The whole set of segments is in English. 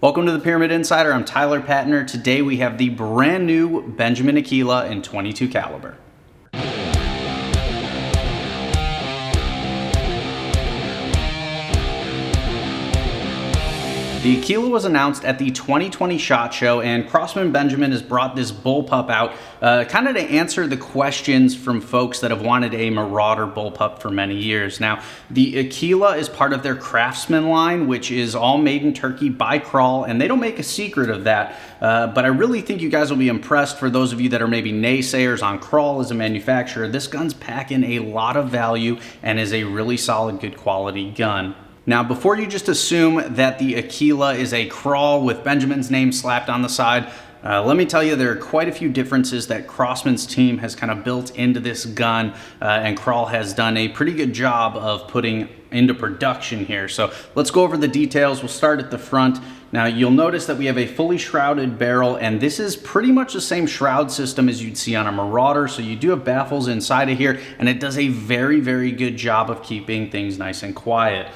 Welcome to the Pyramyd Insider. I'm Tyler Patner. Today we have the brand new Benjamin Akela in .22 caliber. The Akela was announced at the 2020 SHOT Show, and Craftsman Benjamin has brought this bullpup out kind of to answer the questions from folks that have wanted a Marauder bullpup for many years. Now, the Akela is part of their Craftsman line, which is all made in Turkey by Crawl, and they don't make a secret of that. But I really think you guys will be impressed. For those of you that are maybe naysayers on Crawl as a manufacturer, this gun's packing a lot of value and is a really solid, good quality gun. Now, before you just assume that the Akela is a Crawl with Benjamin's name slapped on the side, let me tell you there are quite a few differences that Craftsman's team has kind of built into this gun, and Crawl has done a pretty good job of putting into production here. So let's go over the details. We'll start at the front. Now, you'll notice that we have a fully shrouded barrel, and this is pretty much the same shroud system as you'd see on a Marauder. So you do have baffles inside of here, and it does a very, very good job of keeping things nice and quiet.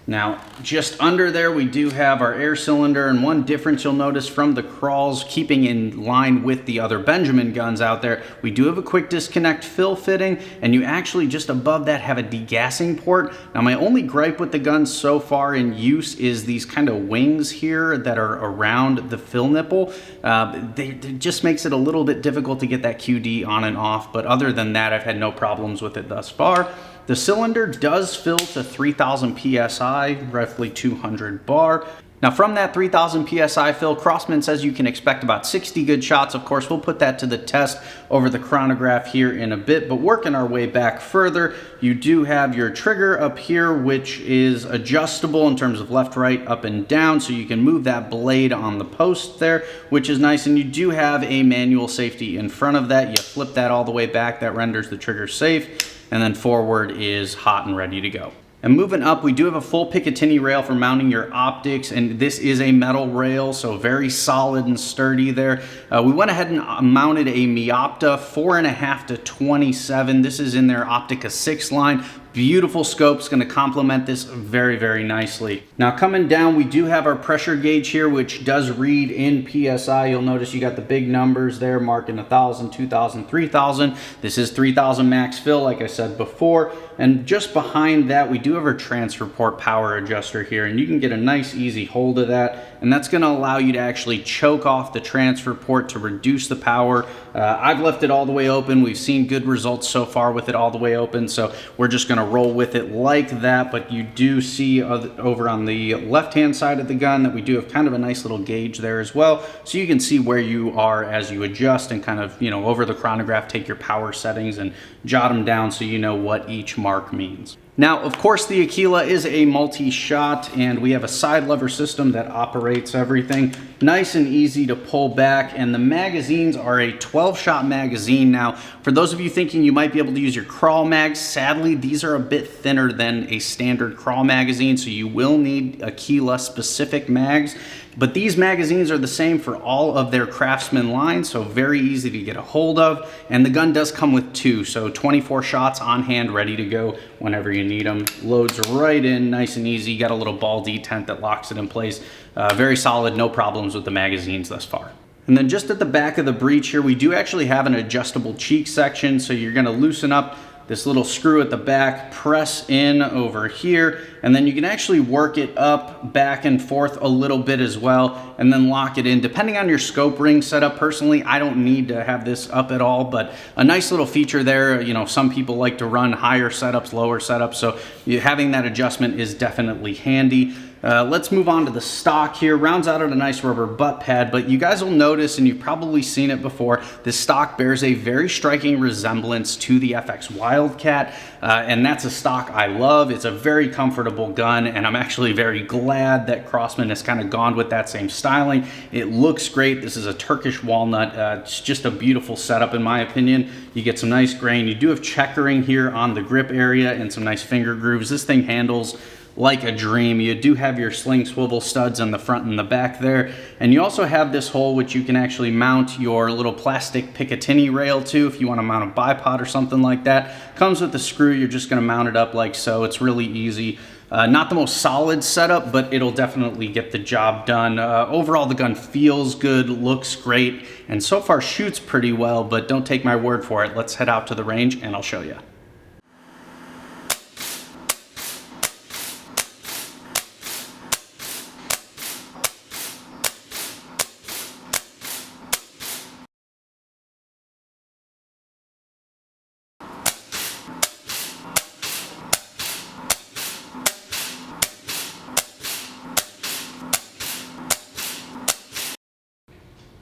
Now, just under there, we do have our air cylinder, and one difference you'll notice from the Crawls, keeping in line with the other Benjamin guns out there, we do have a quick disconnect fill fitting, and you actually just above that have a degassing port. Now, my only gripe with the gun so far in use is these kind of wings here that are around the fill nipple. It just makes it a little bit difficult to get that QD on and off, but other than that, I've had no problems with it thus far. The cylinder does fill to 3,000 PSI, roughly 200 bar. Now, from that 3,000 PSI fill, Craftsman says you can expect about 60 good shots. Of course, we'll put that to the test over the chronograph here in a bit, but working our way back further, you do have your trigger up here, which is adjustable in terms of left, right, up, and down, so you can move that blade on the post there, which is nice, and you do have a manual safety in front of that. You flip that all the way back, that renders the trigger safe, and then forward is hot and ready to go. And moving up, we do have a full Picatinny rail for mounting your optics, and this is a metal rail, so very solid and sturdy there. We went ahead and mounted a Miopta 4.5 to 27. This is in their Optica 6 line. Beautiful scope's going to complement this very, very nicely. Now, coming down, we do have our pressure gauge here, which does read in PSI. You'll notice you got the big numbers there marking 1,000, 2,000, 3,000. This is 3,000 max fill, like I said before. And just behind that, we do have our transfer port power adjuster here, and you can get a nice, easy hold of that. And that's going to allow you to actually choke off the transfer port to reduce the power. I've left it all the way open. We've seen good results so far with it all the way open, so we're just going to roll with it like that. But you do see over on the left-hand side of the gun that we do have kind of a nice little gauge there as well, so you can see where you are as you adjust and kind of, over the chronograph, take your power settings and jot them down so you know what each mark means. Now, of course, the Akela is a multi-shot, and we have a side lever system that operates everything. Nice and easy to pull back, and the magazines are a 12-shot magazine. Now, for those of you thinking you might be able to use your Crawl mags, sadly, these are a bit thinner than a standard Crawl magazine, so you will need Akela-specific mags. But these magazines are the same for all of their Craftsman lines, so very easy to get a hold of. And the gun does come with two, so 24 shots on hand, ready to go whenever you need them. Loads right in, nice and easy. You got a little ball detent that locks it in place. Very solid, no problems with the magazines thus far. And then just at the back of the breech here, we do actually have an adjustable cheek section, so you're gonna loosen up this little screw at the back, press in over here, and then you can actually work it up, back and forth a little bit as well, and then lock it in. Depending on your scope ring setup, personally, I don't need to have this up at all, but a nice little feature there. Some people like to run higher setups, lower setups, so having that adjustment is definitely handy. Let's move on to the stock here. Rounds out at a nice rubber butt pad, but you guys will notice, and you've probably seen it before, this stock bears a very striking resemblance to the FX Wildcat, and that's a stock I love. It's a very comfortable gun, and I'm actually very glad that Craftsman has kind of gone with that same styling. It looks great. This is a Turkish walnut. It's just a beautiful setup in my opinion. You get some nice grain. You do have checkering here on the grip area and some nice finger grooves. This thing handles like a dream. You do have your sling swivel studs on the front and the back there, and you also have this hole which you can actually mount your little plastic Picatinny rail to if you want to mount a bipod or something like that. Comes with the screw. You're just going to mount it up like so. It's really easy. Not the most solid setup, but it'll definitely get the job done. Overall, the gun feels good, looks great, and so far shoots pretty well, but don't take my word for it. Let's head out to the range and I'll show you.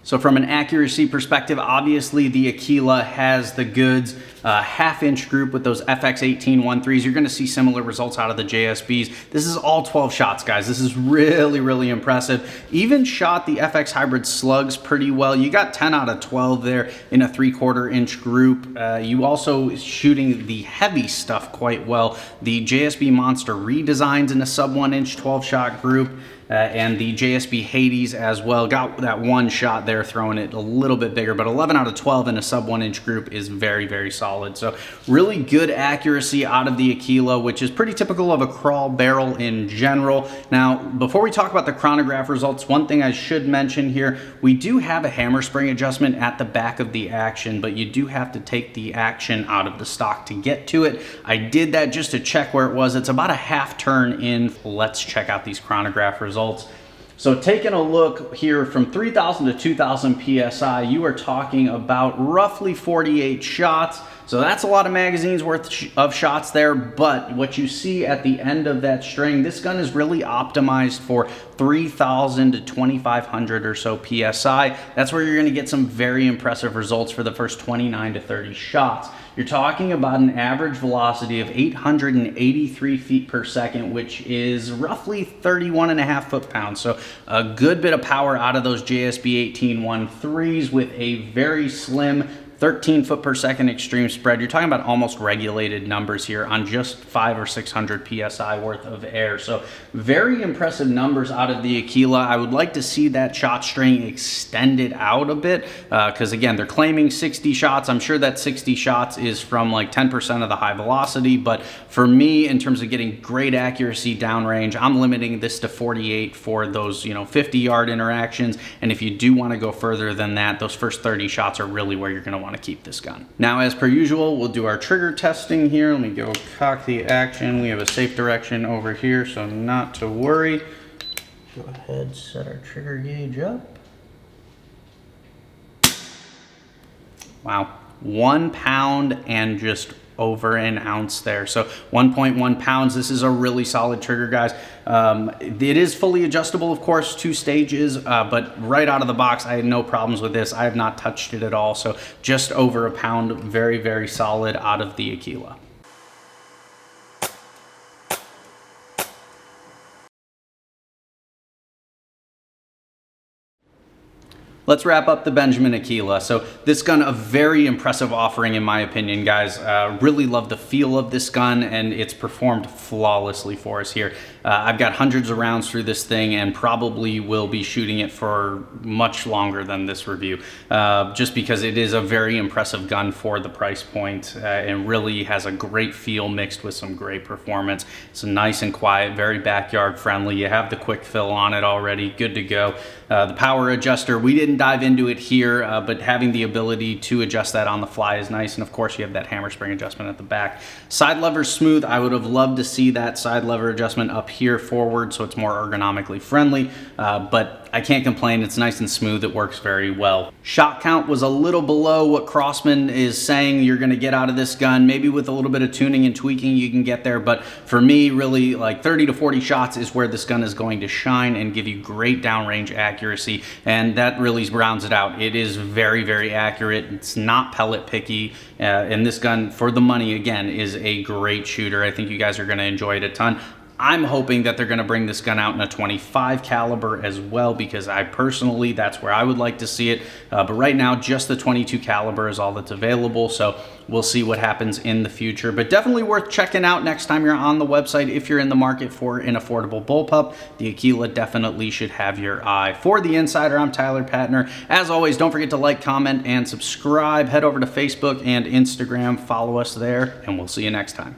So from an accuracy perspective, obviously the Akela has the goods. Half-inch group with those FX18 1.3s. You're going to see similar results out of the JSBs. This is all 12 shots, guys. This is really, really impressive. Even shot the FX Hybrid slugs pretty well. You got 10 out of 12 there in a 3/4 inch group. You also shooting the heavy stuff quite well. The JSB Monster redesigns in a sub 1 inch 12-shot group. And the JSB Hades as well. Got that one shot there, throwing it a little bit bigger, but 11 out of 12 in a sub 1 inch group is very, very solid. So really good accuracy out of the Akela, which is pretty typical of a crawl barrel in general. Now, before we talk about the chronograph results, one thing I should mention here, we do have a hammer spring adjustment at the back of the action, but you do have to take the action out of the stock to get to it. I did that just to check where it was. It's about a half turn in. Let's check out these chronograph results. So taking a look here from 3,000 to 2,000 PSI, you are talking about roughly 48 shots. So that's a lot of magazines worth of shots there, but what you see at the end of that string, this gun is really optimized for 3,000 to 2,500 or so PSI. That's where you're gonna get some very impressive results for the first 29 to 30 shots. You're talking about an average velocity of 883 feet per second, which is roughly 31.5 foot-pounds. So a good bit of power out of those JSB 18 1.3s with a very slim 13 foot per second extreme spread. You're talking about almost regulated numbers here on just 500 or 600 PSI worth of air. So very impressive numbers out of the Akela. I would like to see that shot string extended out a bit because again, they're claiming 60 shots. I'm sure that 60 shots is from like 10% of the high velocity, but for me, in terms of getting great accuracy downrange, I'm limiting this to 48 for those 50-yard interactions. And if you do want to go further than that, those first 30 shots are really where you're going to want to keep this gun. Now, as per usual, we'll do our trigger testing here. Let me go cock the action. We have a safe direction over here, so not to worry. Go ahead, set our trigger gauge up. Wow, 1 pound and just over an ounce there. So 1.1 pounds. This is a really solid trigger, guys. It is fully adjustable, of course, 2 stages, but right out of the box, I had no problems with this. I have not touched it at all. So just over a pound, very, very solid out of the Akela. Let's wrap up the Benjamin Akela. So this gun, a very impressive offering in my opinion, guys. Really love the feel of this gun and it's performed flawlessly for us here. I've got hundreds of rounds through this thing and probably will be shooting it for much longer than this review, just because it is a very impressive gun for the price point and really has a great feel mixed with some great performance. It's nice and quiet, very backyard friendly. You have the quick fill on it already, good to go. The power adjuster, we didn't dive into it here, but having the ability to adjust that on the fly is nice. And of course you have that hammer spring adjustment at the back. Side lever smooth. I would have loved to see that side lever adjustment up here forward so it's more ergonomically friendly, but I can't complain. It's nice and smooth. It works very well. Shot count was a little below what Craftsman is saying you're gonna get out of this gun. Maybe with a little bit of tuning and tweaking you can get there, but for me, really like 30 to 40 shots is where this gun is going to shine and give you great downrange accuracy, and that really rounds it out. It is very, very accurate. It's not pellet picky, and this gun, for the money, again, is a great shooter. I think you guys are gonna enjoy it a ton. I'm hoping that they're going to bring this gun out in a 25 caliber as well, because I personally, that's where I would like to see it. But right now, just the 22 caliber is all that's available. So we'll see what happens in the future, but definitely worth checking out next time you're on the website. If you're in the market for an affordable bullpup, the Akela definitely should have your eye. For the Insider, I'm Tyler Patner. As always, don't forget to like, comment, and subscribe. Head over to Facebook and Instagram, follow us there, and we'll see you next time.